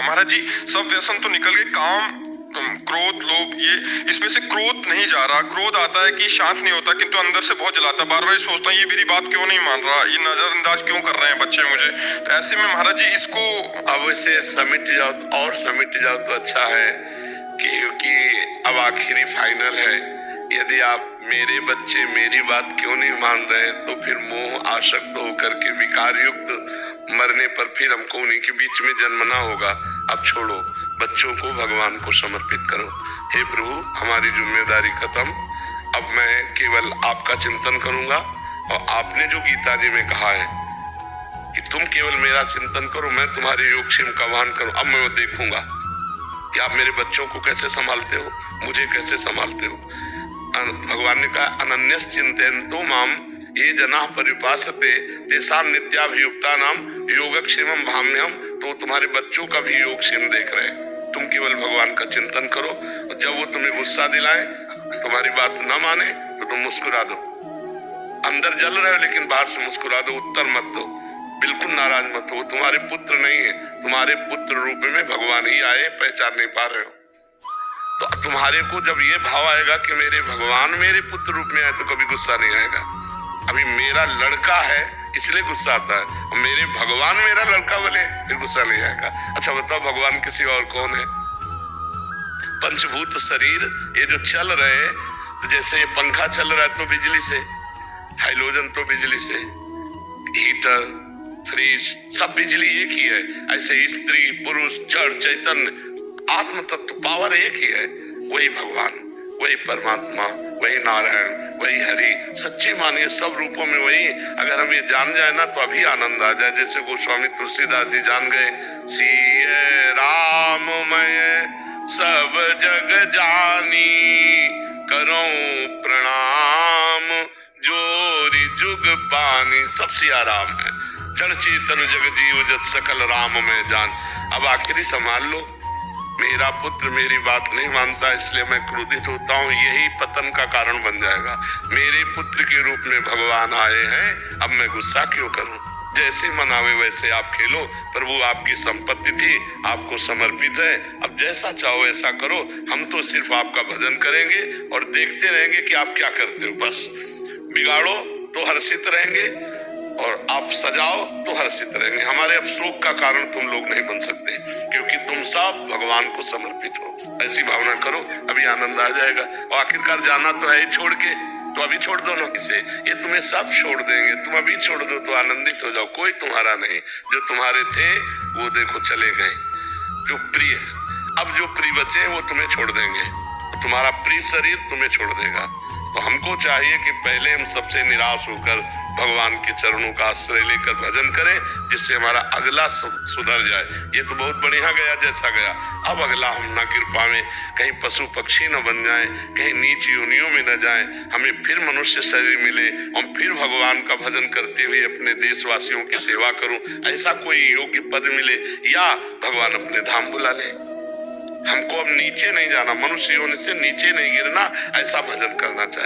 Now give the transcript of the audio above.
महाराज जी सब व्यसन तो निकल गए, काम क्रोध लोभ, ये इसमें से क्रोध नहीं जा रहा। क्रोध आता है कि शांत नहीं होता, किंतु अंदर से बहुत जलाता। बार बार सोचता हूँ ये मेरी बात क्यों नहीं मान रहा, ये नजरअंदाज क्यों कर रहे हैं बच्चे मुझे। तो ऐसे में महाराज जी इसको अब इसे समिट जाओ और समिट जाओ तो अच्छा है, क्योंकि अब आखिरी फाइनल है। यदि आप मेरे बच्चे मेरी बात क्यों नहीं मान रहे तो फिर मोह आसक्त होकर के विकार युक्त मरने पर फिर हमको उन्हीं के बीच में जन्मना होगा। अब छोड़ो, बच्चों को भगवान को समर्पित करो। हे प्रभु, हमारी जिम्मेदारी खत्म, अब मैं केवल आपका चिंतन करूंगा। और आपने जो गीता जी में कहा है कि तुम केवल मेरा चिंतन करो, मैं तुम्हारे योगक्षेम का वाहन करूं, अब मैं देखूंगा कि आप मेरे बच्चों को कैसे संभालते हो, मुझे कैसे संभालते हो। भगवान ने कहा अनन्यस चिंतयन्तो माम ये जना परिपासते तेषां नित्याभियुक्ता नाम योगक्षेमम भाम्यहम। तो तुम्हारे बच्चों का भी योगक्षेम देख रहे हैं। तुम केवल भगवान का चिंतन करो, और जब वो तुम्हें गुस्सा दिलाए, तुम्हारी बात न माने, तो तुम मुस्कुरा दो। अंदर जल रहे हो लेकिन बाहर से मुस्कुरा दो, उत्तर मत दो, बिल्कुल नाराज मत हो। तुम्हारे पुत्र नहीं है, तुम्हारे पुत्र रूप में भगवान ही आए, पहचान नहीं पा रहे हो। तो तुम्हारे को जब ये भाव आएगा कि मेरे भगवान मेरे पुत्र रूप में आए, तो कभी गुस्सा नहीं आएगा। अभी मेरा लड़का है इसलिए गुस्सा आता है, और मेरे भगवान मेरा लड़का बोले फिर गुस्सा नहीं आएगा। अच्छा बताओ, भगवान किसी और कौन है? पंचभूत शरीर ये जो चल रहे, तो जैसे ये पंखा चल रहा है तो बिजली से, हाइड्रोजन तो बिजली से, हीटर, फ्रिज, सब बिजली एक ही है। ऐसे स्त्री पुरुष जड़ चैतन्य आत्म तत्व पावर एक ही है। वही भगवान, वही परमात्मा, वही नारायण, वही हरि। सच्ची मानिए सब रूपों में वही। अगर हम ये जान जाए ना तो अभी आनंद आ जाए। जैसे गोस्वामी तुलसीदास जी जान गए, सिय राम मैं सब जग जानी, करूं प्रणाम जोरी जुग पानी। सब सिया राम है, जड़ चेतन जग जीव जत सकल राम में जान। अब आखिरी संभाल लो। मेरा पुत्र मेरी बात नहीं मानता इसलिए मैं क्रोधित होता हूँ, यही पतन का कारण बन जाएगा। मेरे पुत्र के रूप में भगवान आए हैं, अब मैं गुस्सा क्यों करूं? जैसे मनावे वैसे आप खेलो। प्रभु आपकी संपत्ति थी, आपको समर्पित है, अब जैसा चाहो ऐसा करो। हम तो सिर्फ आपका भजन करेंगे और देखते रहेंगे कि आप क्या करते हो। बस बिगाड़ो तो हर्षित रहेंगे, और आप सजाओ तो हर्षित रहेंगे। हमारे अब शोक का कारण तुम लोग नहीं बन सकते, क्योंकि तुम सब भगवान को समर्पित हो। ऐसी भावना करो, अभी आनंद आ जाएगा। और आखिरकार जाना तो है ही छोड़ के, तो अभी छोड़ दो ना किसे, ये तुम्हें सब छोड़ देंगे। तुम अभी छोड़ दो तो आनंदित हो जाओ। कोई तुम्हारा नहीं, जो तुम्हारे थे वो देखो चले गए। जो प्रिय, अब जो प्रिय बचे वो तुम्हें छोड़ देंगे, तुम्हारा प्रिय शरीर तुम्हें छोड़ देगा। तो हमको चाहिए कि पहले हम सबसे निराश होकर भगवान के चरणों का आश्रय लेकर भजन करें, जिससे हमारा अगला सुधर जाए। ये तो बहुत बढ़िया गया जैसा गया, अब अगला हम ना गिर पावे, कहीं पशु पक्षी न बन जाए, कहीं नीच योनियों में न जाए, हमें फिर मनुष्य शरीर मिले, हम फिर भगवान का भजन करते हुए अपने देशवासियों की सेवा करूं। ऐसा कोई योग्य पद मिले, या भगवान अपने धाम बुला ले। हमको अब नीचे नहीं जाना, मनुष्य योनि से नीचे नहीं गिरना, ऐसा भजन करना चाहिए।